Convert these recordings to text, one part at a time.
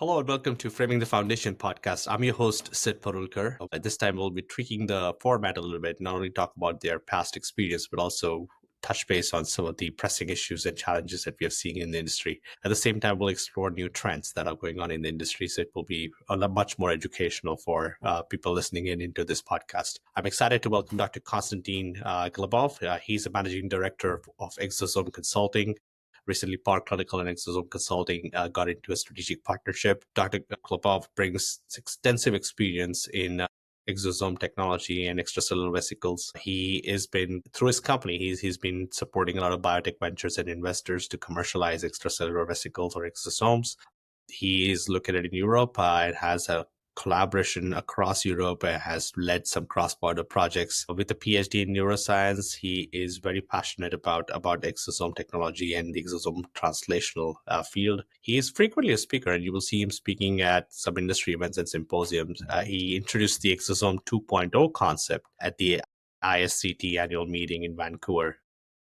Hello and welcome to Framing the Foundation podcast. I'm your host, Sid Parulkar. At this time, we'll be tweaking the format a little bit, not only talk about their past experience, but also touch base on some of the pressing issues and challenges that we are seeing in the industry. At the same time, we'll explore new trends that are going on in the industry. So it will be a lot much more educational for people listening into this podcast. I'm excited to welcome Dr. Konstantin Glebov. He's the Managing Director of Exosome Consulting. Recently, Park Clinical and Exosome Consulting got into a strategic partnership. Dr. Glebov brings extensive experience in exosome technology and extracellular vesicles. He has been, through his company, he's been supporting a lot of biotech ventures and investors to commercialize extracellular vesicles or exosomes. He is located in Europe and has a collaboration across Europe, has led some cross-border projects. With a PhD in neuroscience, he is very passionate about exosome technology and the exosome translational field. He is frequently a speaker, and you will see him speaking at some industry events and symposiums. He introduced the exosome 2.0 concept at the ISCT Annual Meeting in Vancouver,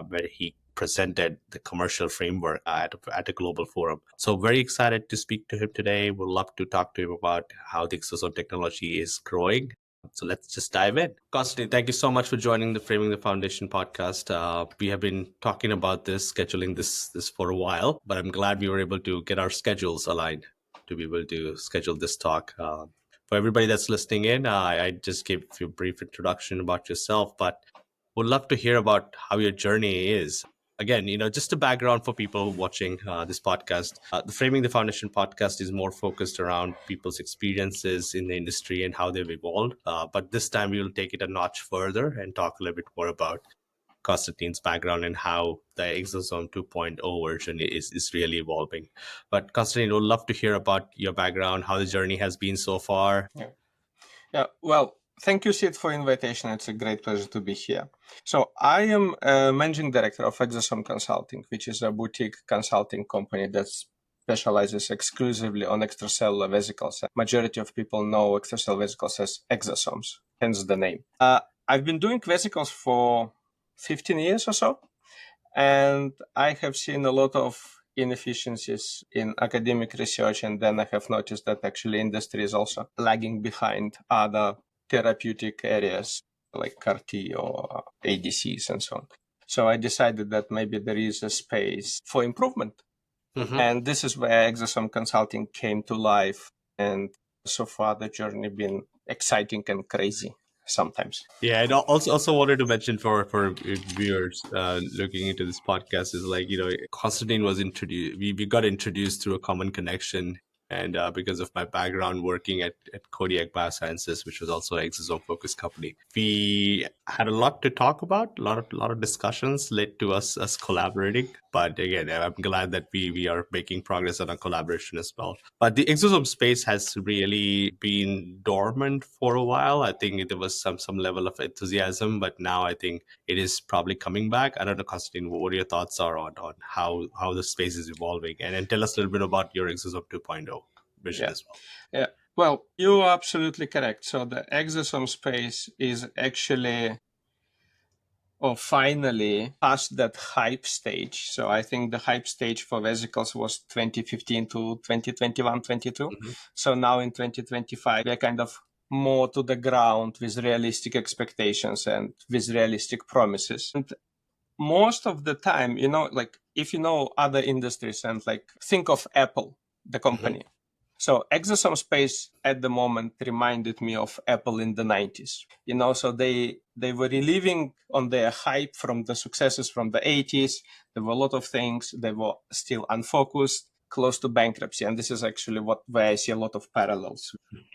where he presented the commercial framework at a global forum. So very excited to speak to him today. We'd love to talk to him about how the exosome technology is growing. So let's just dive in. Konstantin, thank you so much for joining the Framing the Foundation podcast. We have been talking about this, scheduling this for a while, but I'm glad we were able to get our schedules aligned to be able to schedule this talk. For everybody that's listening in, I just gave you a brief introduction about yourself, but would love to hear about how your journey is. Again, just a background for people watching this podcast. The Framing the Foundation podcast is more focused around people's experiences in the industry and how they've evolved. But this time we will take it a notch further and talk a little bit more about Konstantin's background and how the Exosome 2.0 version is really evolving. But Konstantin, would love to hear about your background, how the journey has been so far. Yeah. Well, thank you, Sid, for invitation. It's a great pleasure to be here. So I am a managing director of Exosome Consulting, which is a boutique consulting company that specializes exclusively on extracellular vesicles. Majority of people know extracellular vesicles as exosomes, hence the name. I've been doing vesicles for 15 years or so, and I have seen a lot of inefficiencies in academic research, and then I have noticed that actually industry is also lagging behind other therapeutic areas like CAR-T or ADCs and so on. So I decided that maybe there is a space for improvement. Mm-hmm. And this is where Exosome Consulting came to life. And so far the journey been exciting and crazy sometimes. Yeah, and also wanted to mention for viewers looking into this podcast is Konstantin was introduced. We got introduced through a common connection. And because of my background working at Kodiak Biosciences, which was also an exosome-focused company, we had a lot to talk about. A lot of discussions led to us collaborating. But again, I'm glad that we are making progress on our collaboration as well. But the exosome space has really been dormant for a while. I think there was some level of enthusiasm, but now I think it is probably coming back. I don't know, Konstantin, what your thoughts are on how the space is evolving, and then tell us a little bit about your Exosome 2.0 vision as well. Yeah. Well, you're absolutely correct. So the exosome space is actually, finally past that hype stage. So I think the hype stage for vesicles was 2015 to 2021, 22. Mm-hmm. So now in 2025, we're kind of more to the ground with realistic expectations and with realistic promises. And most of the time, if you know other industries and think of Apple, the company. Mm-hmm. So exosome space at the moment reminded me of Apple in the 90s. So they were reliving on their hype from the successes from the 80s. There were a lot of things. They were still unfocused, close to bankruptcy. And this is actually where I see a lot of parallels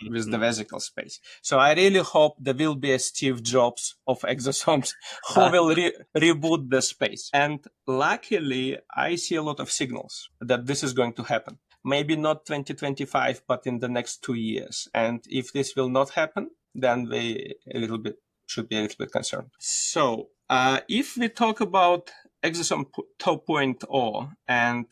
with the vesicle space. So I really hope there will be a Steve Jobs of exosomes who will reboot the space. And luckily, I see a lot of signals that this is going to happen. Maybe not 2025, but in the next 2 years. And if this will not happen, then we should be a little bit concerned. So if we talk about Exosome 2.0 and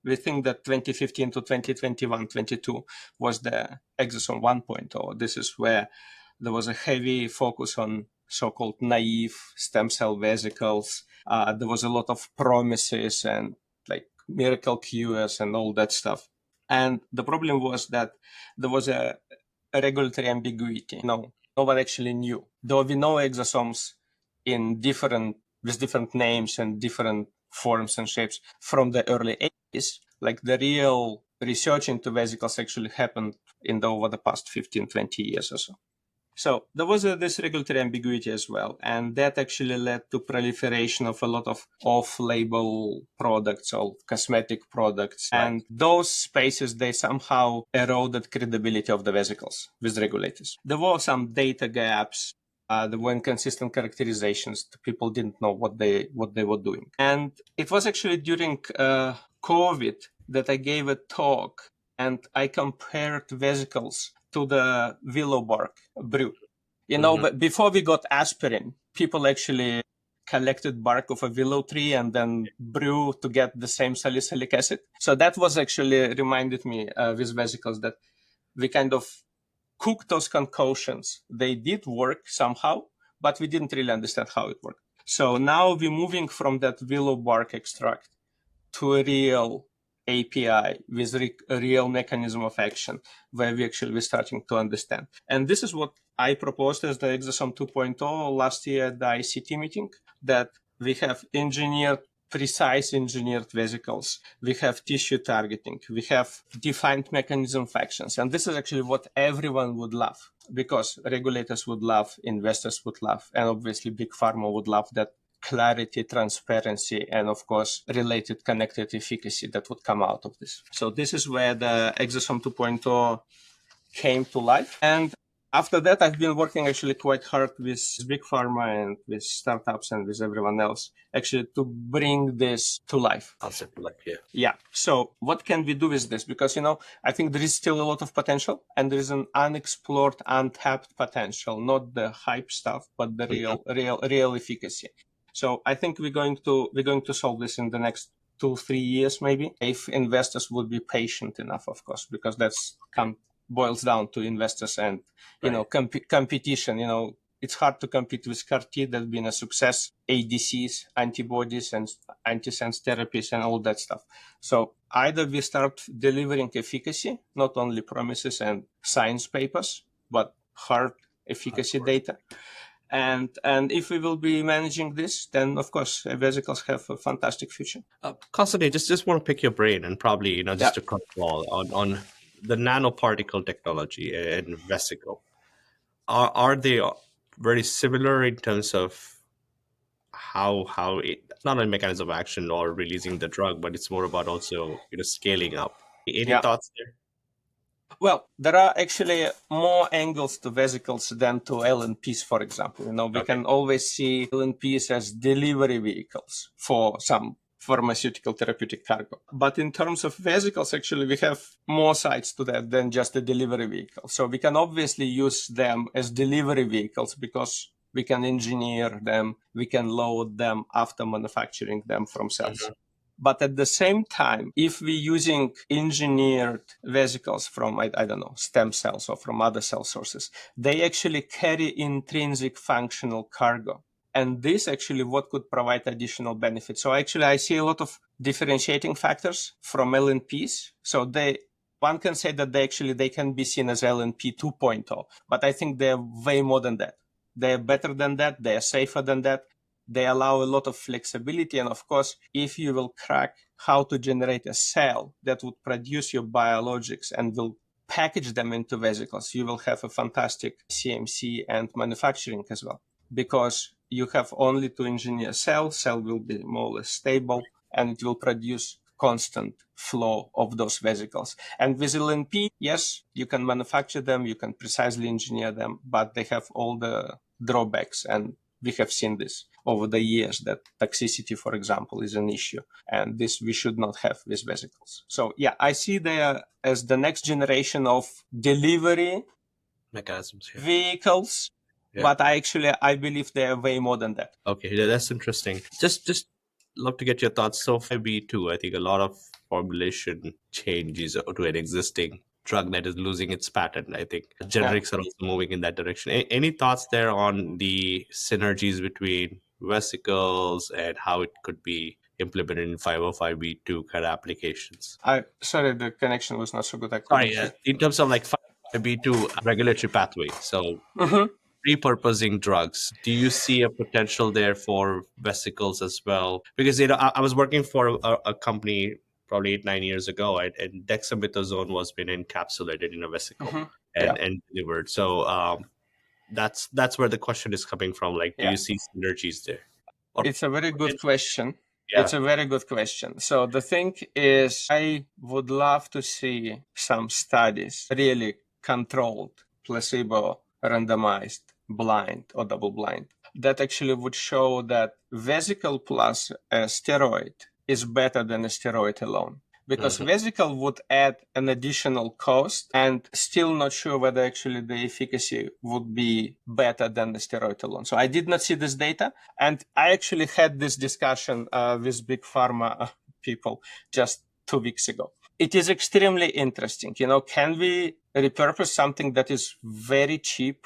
we think that 2015 to 2021, 22 was the Exosome 1.0. This is where there was a heavy focus on so-called naive stem cell vesicles. There was a lot of promises and miracle cures and all that stuff. And the problem was that there was a regulatory ambiguity. No one actually knew. Though we know exosomes with different names and different forms and shapes from the early 80s, like the real research into vesicles actually happened over the past 15, 20 years or so. So there was this regulatory ambiguity as well, and that actually led to proliferation of a lot of off-label products or cosmetic products. Right. And those spaces, they somehow eroded credibility of the vesicles with regulators. There were some data gaps. There were inconsistent characterizations. People didn't know what they were doing. And it was actually during COVID that I gave a talk, and I compared vesicles to the willow bark brew. But before we got aspirin, people actually collected bark of a willow tree and then brew to get the same salicylic acid. So that was actually reminded me with vesicles that we kind of cooked those concoctions. They did work somehow, but we didn't really understand how it worked. So now we're moving from that willow bark extract to a real API with a real mechanism of action where we're starting to understand. And this is what I proposed as the Exosome 2.0 last year at the ISCT meeting, that we have precise engineered vesicles. We have tissue targeting. We have defined mechanism of actions. And this is actually what everyone would love, because regulators would love, investors would love, and obviously big pharma would love that clarity, transparency, and of course, related connected efficacy that would come out of this. So this is where the Exosome 2.0 came to life. And after that, I've been working actually quite hard with big pharma and with startups and with everyone else actually to bring this to life. Concept to life, yeah. Yeah. So what can we do with this? Because, I think there is still a lot of potential, and there is an unexplored, untapped potential, not the hype stuff, but the real efficacy. So I think we're going to solve this in the next 2-3 years, maybe, if investors would be patient enough, of course, because that's boils down to investors and competition. It's hard to compete with CAR-T that's been a success, ADCs, antibodies, and antisense therapies, and all that stuff. So either we start delivering efficacy, not only promises and science papers, but hard efficacy data. And if we will be managing this, then of course vesicles have a fantastic future. Konstantin, just want to pick your brain and probably just to cut ball on the nanoparticle technology and vesicle. Are they very similar in terms of how it, not only mechanism of action or releasing the drug, but it's more about also scaling up? Any thoughts there? Well, there are actually more angles to vesicles than to LNPs, for example. We can always see LNPs as delivery vehicles for some pharmaceutical therapeutic cargo. But in terms of vesicles, actually, we have more sides to that than just a delivery vehicle. So we can obviously use them as delivery vehicles because we can engineer them, we can load them after manufacturing them from cells. But at the same time, if we're using engineered vesicles from, I don't know, stem cells or from other cell sources, they actually carry intrinsic functional cargo. And this actually what could provide additional benefits. So actually, I see a lot of differentiating factors from LNPs. So one can say that they can be seen as LNP 2.0, but I think they're way more than that. They're better than that. They're safer than that. They allow a lot of flexibility. And of course, if you will crack how to generate a cell that would produce your biologics and will package them into vesicles, you will have a fantastic CMC and manufacturing as well. Because you have only to engineer cell will be more or less stable, and it will produce constant flow of those vesicles. And with LNP, yes, you can manufacture them, you can precisely engineer them, but they have all the drawbacks. And we have seen this over the years, that toxicity, for example, is an issue. And this we should not have with vesicles. So yeah, I see they as the next generation of delivery mechanisms, vehicles. Yeah. But I believe they are way more than that. Okay, that's interesting. Just love to get your thoughts. So 5B2, I think a lot of formulation changes to an existing drug that is losing its patent. I think generics are also moving in that direction. Any thoughts there on the synergies between vesicles and how it could be implemented in 505(b)(2) kind of applications? Sorry, the connection was not so good. I couldn't Sorry, hear. in terms of like 505(b)(2) regulatory pathway. So repurposing drugs, do you see a potential there for vesicles as well? Because I was working for a company probably 8-9 years ago, and dexamethasone was being encapsulated in a vesicle and delivered. So that's where the question is coming from. Like, do you see synergies there? It's a very good question. Yeah. It's a very good question. So the thing is, I would love to see some studies, really controlled, placebo, randomized, blind or double blind, that actually would show that vesicle plus a steroid is better than a steroid alone. Because vesicle would add an additional cost, and still not sure whether actually the efficacy would be better than the steroid alone. So I did not see this data, and I actually had this discussion with big pharma people just 2 weeks ago. It is extremely interesting. Can we repurpose something that is very cheap?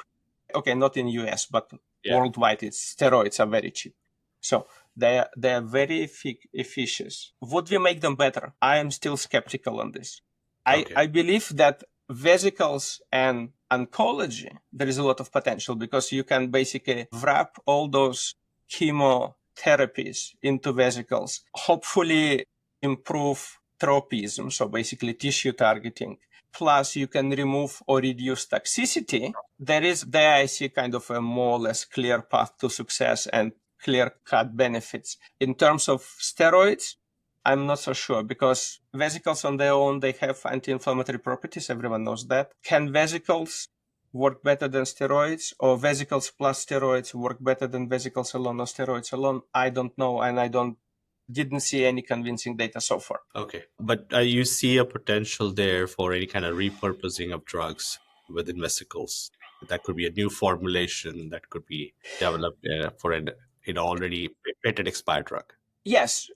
Okay, not in US, but worldwide, steroids are very cheap. So they are very efficacious. Would we make them better? I am still skeptical on this. I believe that vesicles and oncology, there is a lot of potential, because you can basically wrap all those chemotherapies into vesicles, hopefully improve tropism, so basically tissue targeting. Plus, you can remove or reduce toxicity. There I see kind of a more or less clear path to success and clear-cut benefits. In terms of steroids, I'm not so sure, because vesicles on their own, they have anti-inflammatory properties. Everyone knows that. Can vesicles work better than steroids, or vesicles plus steroids work better than vesicles alone or steroids alone? I don't know, and I didn't see any convincing data so far. Okay. But you see a potential there for any kind of repurposing of drugs within vesicles? That could be a new formulation that could be developed for an already patent expired drug. Yes.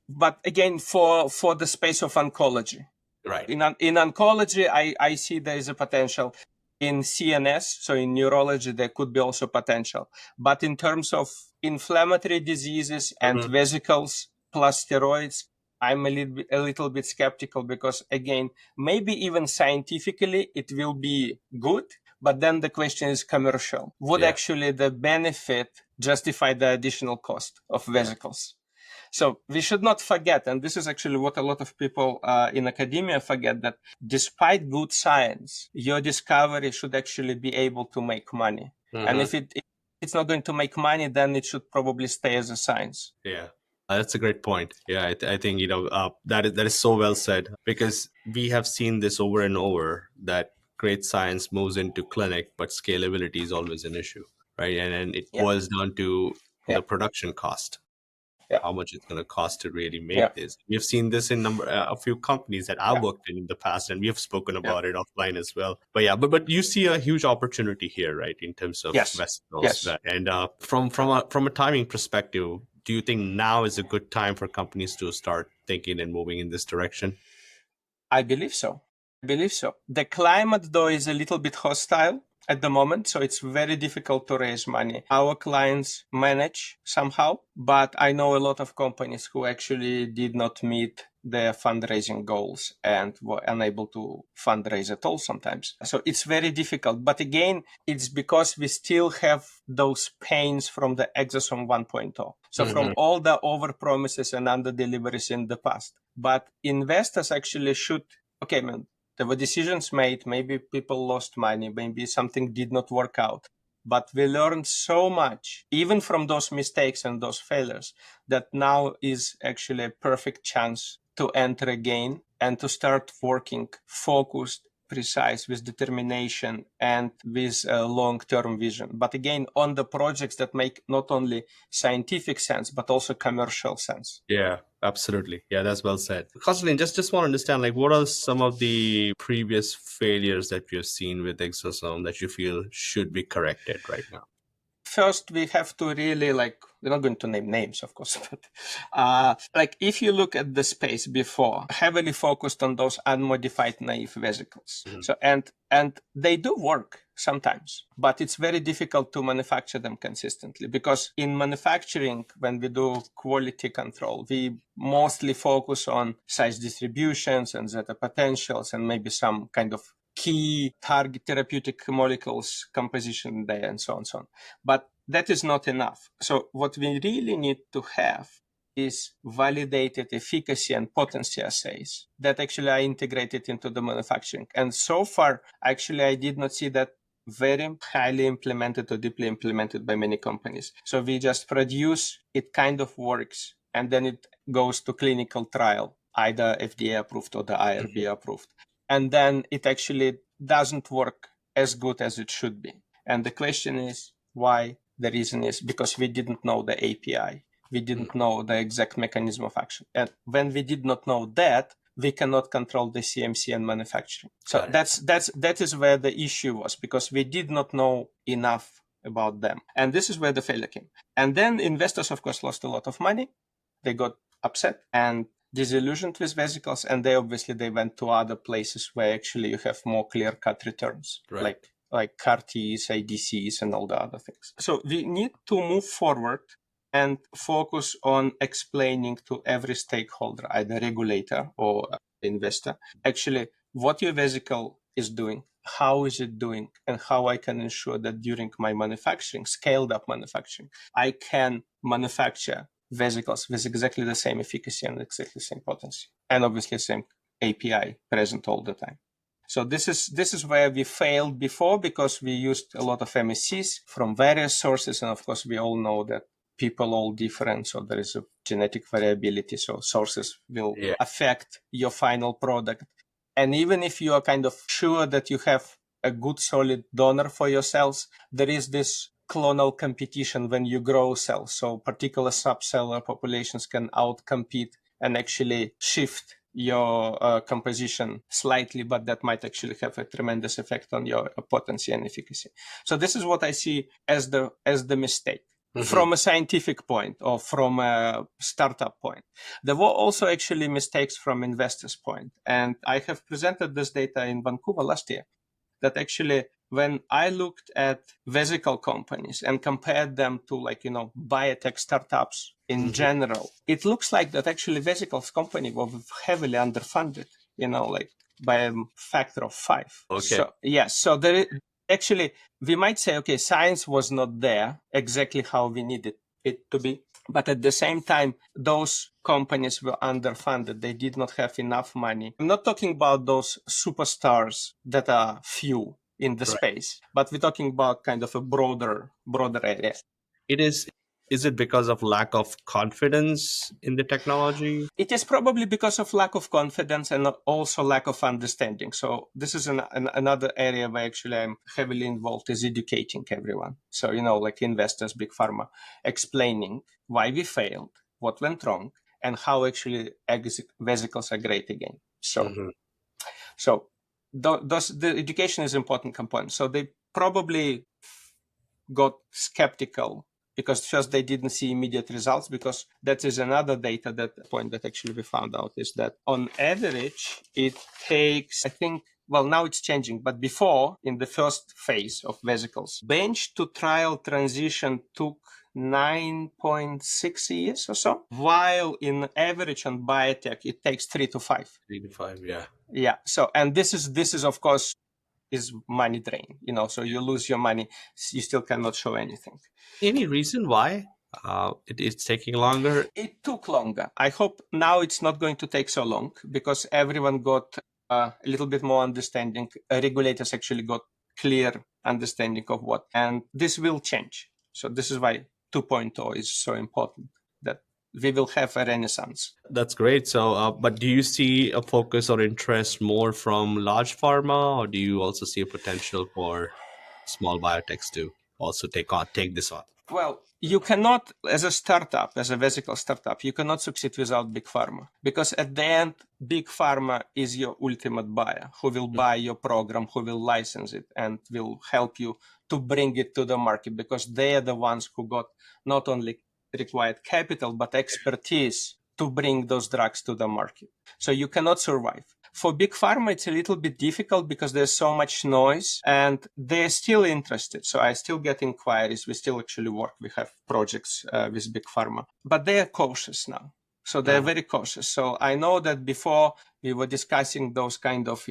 But again, for the space of oncology. Right. In oncology, I see there is a potential. In CNS, so in neurology, there could be also potential. But in terms of inflammatory diseases and vesicles plus steroids, I'm a little bit skeptical, because again, maybe even scientifically it will be good, but then the question is commercial. Would actually the benefit justify the additional cost of vesicles? So we should not forget, and this is actually what a lot of people in academia forget, that despite good science, your discovery should actually be able to make money. And if it's not going to make money, then it should probably stay as a science. Yeah. That's a great point. Yeah, I think that is so well said, because we have seen this over and over, that great science moves into clinic, but scalability is always an issue, right? And it boils down to the production cost. How much it's going to cost to really make this. We have seen this in a few companies that I've worked in the past, and we have spoken about it offline as well. But you see a huge opportunity here, right, in terms of vesicles. Yes. And from a timing perspective, do you think now is a good time for companies to start thinking and moving in this direction? I believe so. The climate, though, is a little bit hostile at the moment, so it's very difficult to raise money. Our clients manage somehow, but I know a lot of companies who actually did not meet their fundraising goals and were unable to fundraise at all sometimes. So it's very difficult. But again, it's because we still have those pains from the Exosome 1.0. So from all the overpromises and under-deliveries in the past. But investors actually should, there were decisions made, maybe people lost money, maybe something did not work out. But we learned so much, even from those mistakes and those failures, that now is actually a perfect chance to enter again and to start working focused, precise, with determination and with a long-term vision. But again, on the projects that make not only scientific sense, but also commercial sense. Yeah, absolutely. Yeah, that's well said. Konstantin, just want to understand, like, what are some of the previous failures that you've seen with Exosome that you feel should be corrected right now? First, we have to really, we're not going to name names, of course, but if you look at the space before, heavily focused on those unmodified naive vesicles. So, and they do work. sometimes, but it's very difficult to manufacture them consistently, because in manufacturing, when we do quality control, we mostly focus on size distributions and zeta potentials and maybe some kind of key target therapeutic molecules composition there and so on and so on. But that is not enough. So what we really need to have is validated efficacy and potency assays that actually are integrated into the manufacturing. And so far, actually, I did not see that very highly implemented or deeply implemented by many companies. So we just produce, it kind of works, and then it goes to clinical trial, either FDA approved or the IRB approved. And then it actually doesn't work as good as it should be. And the question is why? The reason is because we didn't know the API. We didn't know the exact mechanism of action. And when we did not know that, we cannot control the CMC and manufacturing. So that is where the issue was, because we did not know enough about them. And this is where the failure came. And then investors, of course, lost a lot of money. They got upset and disillusioned with vesicles. And they went to other places where actually you have more clear-cut returns, like CAR-Ts, ADCs, and all the other things. So we need to move forward and focus on explaining to every stakeholder, either regulator or investor, actually what your vesicle is doing, how is it doing, and how I can ensure that during my manufacturing, scaled up manufacturing, I can manufacture vesicles with exactly the same efficacy and exactly the same potency, and obviously the same API present all the time. So this is where we failed before, because we used a lot of MSCs from various sources, and of course we all know that people all different, so there is a genetic variability, so sources will affect your final product. And even if you are kind of sure that you have a good solid donor for your cells, there is this clonal competition when you grow cells. So particular subcellular populations can outcompete and actually shift your composition slightly, but that might actually have a tremendous effect on your potency and efficacy. So this is what I see as the mistake. From a scientific point or from a startup point. There were also actually mistakes from investors' point. And I have presented this data in Vancouver last year, that actually when I looked at vesicle companies and compared them to biotech startups in general, it looks like that actually vesicles company were heavily underfunded, by a factor of 5. Okay. So there is, actually, we might say, okay, science was not there exactly how we needed it to be. But at the same time, those companies were underfunded. They did not have enough money. I'm not talking about those superstars that are few in the space, but we're talking about kind of a broader area. Is it because of lack of confidence in the technology? It is probably because of lack of confidence and also lack of understanding. So this is another area where actually I'm heavily involved, is educating everyone. So, like investors, big pharma, explaining why we failed, what went wrong, and how actually vesicles are great again. So, the education is an important component. So they probably got skeptical because first they didn't see immediate results, because that is another data point that actually we found out, is that on average it takes, I think, well, now it's changing, but before, in the first phase of vesicles, bench to trial transition took 9.6 years or so, while in average on biotech it takes 3 to 5. 3 to 5, yeah. Yeah. So, and this is of course is money drain, so you lose your money, you still cannot show anything. Any reason why it's taking longer? It took longer. I hope now it's not going to take so long, because everyone got a little bit more understanding. Regulators actually got clear understanding of what, and this will change. So this is why 2.0 is so important, that we will have a renaissance. That's great. So, but do you see a focus or interest more from large pharma, or do you also see a potential for small biotechs to also take this on? Well, you cannot, as a startup, as a vesicle startup, you cannot succeed without big pharma, because at the end, big pharma is your ultimate buyer, who will buy your program, who will license it, and will help you to bring it to the market, because they are the ones who got not only required capital, but expertise to bring those drugs to the market. So you cannot survive. For big pharma, it's a little bit difficult because there's so much noise and they're still interested. So I still get inquiries. We still actually work. We have projects with big pharma, but they are cautious now. So they're very cautious. So I know that before we were discussing those kind of,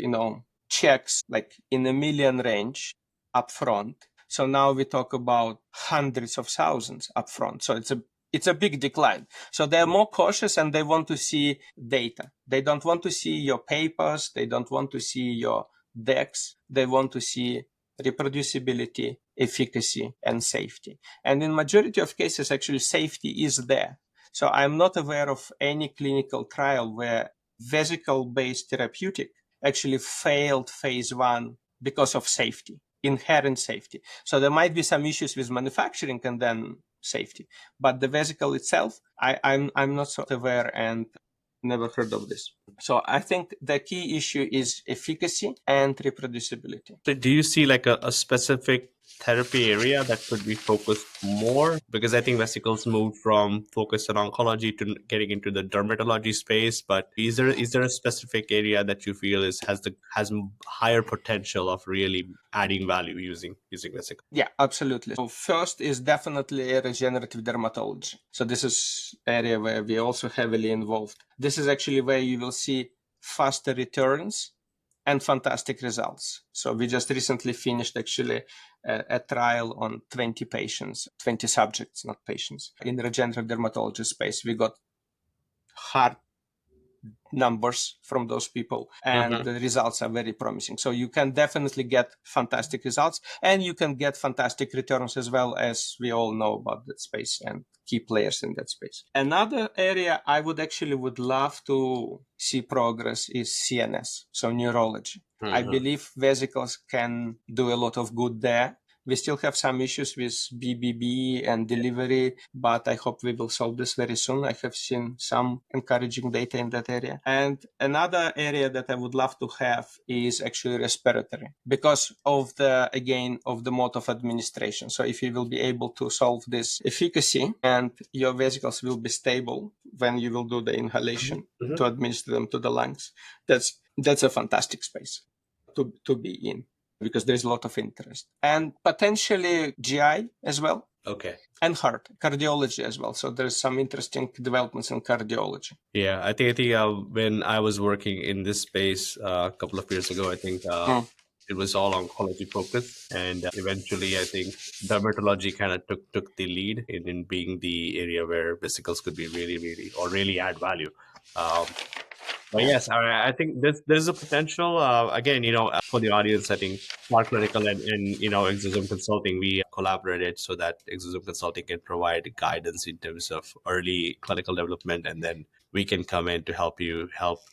checks like in a million range upfront. So now we talk about hundreds of thousands upfront. So it's a big decline. So they're more cautious and they want to see data. They don't want to see your papers. They don't want to see your decks. They want to see reproducibility, efficacy, and safety. And in majority of cases, actually safety is there. So I'm not aware of any clinical trial where vesicle-based therapeutic actually failed phase 1 because of safety, inherent safety. So there might be some issues with manufacturing and then safety, but the vesicle itself, I'm not so aware and never heard of this. So I think the key issue is efficacy and reproducibility. So do you see like a specific therapy area that could be focused more? Because I think vesicles moved from focus on oncology to getting into the dermatology space. But is there a specific area that you feel has higher potential of really adding value using vesicles? Yeah, absolutely. So first is definitely regenerative dermatology. So this is area where we are also heavily involved. This is actually where you will see faster returns and fantastic results. So we just recently finished actually a trial on 20 patients, 20 subjects, not patients, in the regenerative dermatology space. We got hard numbers from those people and the results are very promising. So you can definitely get fantastic results and you can get fantastic returns as well, as we all know about that space and key players in that space. Another area I would love to see progress is CNS, so neurology. I believe vesicles can do a lot of good there. We still have some issues with BBB and delivery, but I hope we will solve this very soon. I have seen some encouraging data in that area. And another area that I would love to have is actually respiratory because of the mode of administration. So if you will be able to solve this efficacy and your vesicles will be stable when you will do the inhalation to administer them to the lungs, that's a fantastic space to be in, because there's a lot of interest. And potentially GI as well. Okay. And heart, cardiology as well. So there's some interesting developments in cardiology. Yeah, I think when I was working in this space a couple of years ago, I think it was all oncology focused. And eventually, I think dermatology kind of took the lead in being the area where vesicles could be really add value. But yes, I think there's a potential. Again, for the audience, I think Smart Clinical and Exosome Consulting, we collaborated so that Exosome Consulting can provide guidance in terms of early clinical development, and then we can come in to help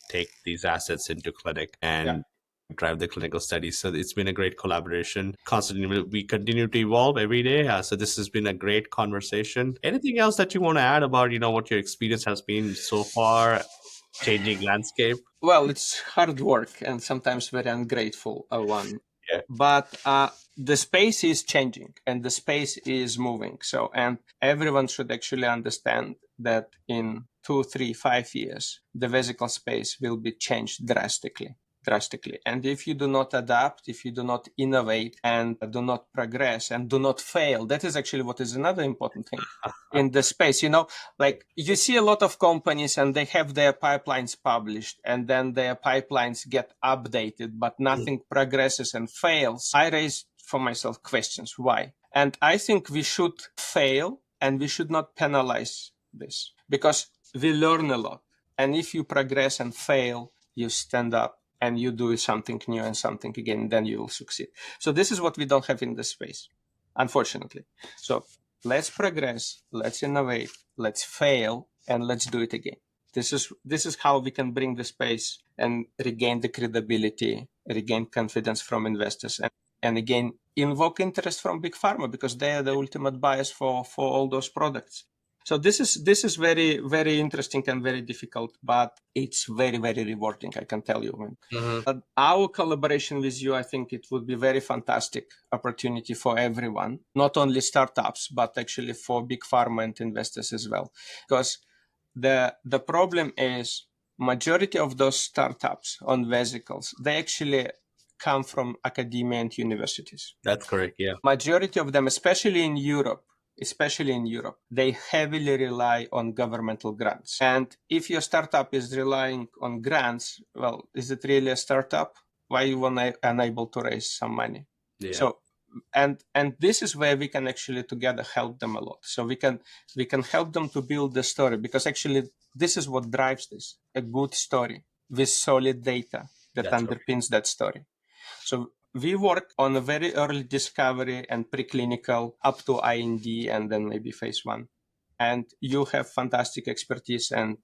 take these assets into clinic and drive the clinical studies. So it's been a great collaboration. Constantly, we continue to evolve every day. So this has been a great conversation. Anything else that you want to add about what your experience has been so far? Changing landscape? Well, it's hard work and sometimes very ungrateful one. Yeah. But the space is changing and the space is moving. So, and everyone should actually understand that in 2, 3, 5 years, the vesicle space will be changed drastically. And if you do not adapt, if you do not innovate and do not progress and do not fail, that is actually what is another important thing in the space. Like you see a lot of companies and they have their pipelines published and then their pipelines get updated, but nothing progresses and fails. I raise for myself questions. Why? And I think we should fail and we should not penalize this because we learn a lot. And if you progress and fail, you stand up and you do something new and something again, then you will succeed. So this is what we don't have in this space, unfortunately. So let's progress, let's innovate, let's fail, and let's do it again. This is how we can bring the space and regain the credibility, regain confidence from investors, and again, invoke interest from big pharma because they are the ultimate buyers for all those products. So this is very, very interesting and very difficult, but it's very, very rewarding, I can tell you. Our collaboration with you, I think it would be very fantastic opportunity for everyone, not only startups, but actually for big pharma and investors as well. Because the problem is majority of those startups on vesicles, they actually come from academia and universities. That's correct, yeah. Majority of them, especially in Europe, they heavily rely on governmental grants. And if your startup is relying on grants, well, is it really a startup? Why you were unable to raise some money? Yeah. So, and this is where we can actually together help them a lot. So we can help them to build the story, because actually this is what drives this: a good story with solid data that That's underpins that story. So we work on a very early discovery and preclinical up to IND and then maybe phase 1. And you have fantastic expertise and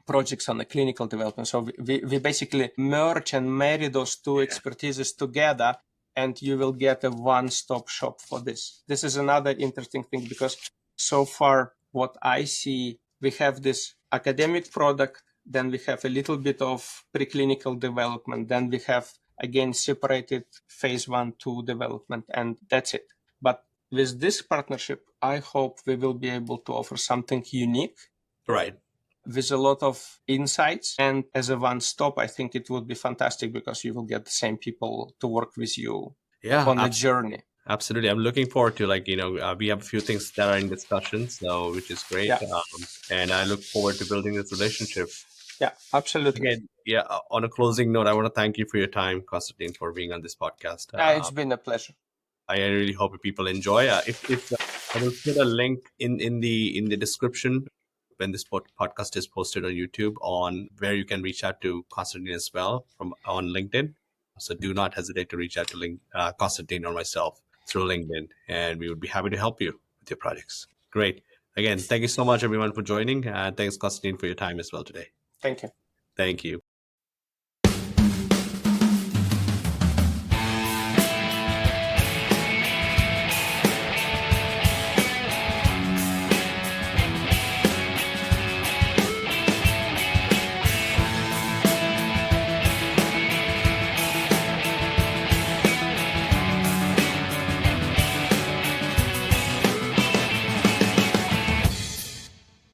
projects on the clinical development. So we basically merge and marry those two expertises together, and you will get a one-stop shop for this. This is another interesting thing, because so far what I see, we have this academic product, then we have a little bit of preclinical development, then we have again separated phase 1-2 development, and that's it. But with this partnership, I hope we will be able to offer something unique, right, with a lot of insights. And as a one-stop, I think it would be fantastic, because you will get the same people to work with you on the journey. Absolutely. I'm looking forward to, we have a few things that are in discussion, so which is great. Yeah. And I look forward to building this relationship. Yeah, absolutely. Again, on a closing note, I want to thank you for your time, Konstantin, for being on this podcast. It's been a pleasure. I really hope people enjoy. If I will put a link in the description when this podcast is posted on YouTube, on where you can reach out to Konstantin as well on LinkedIn. So do not hesitate to reach out to Konstantin or myself through LinkedIn, and we would be happy to help you with your projects. Great. Again, thank you so much, everyone, for joining. Thanks, Konstantin, for your time as well today. Thank you. Thank you.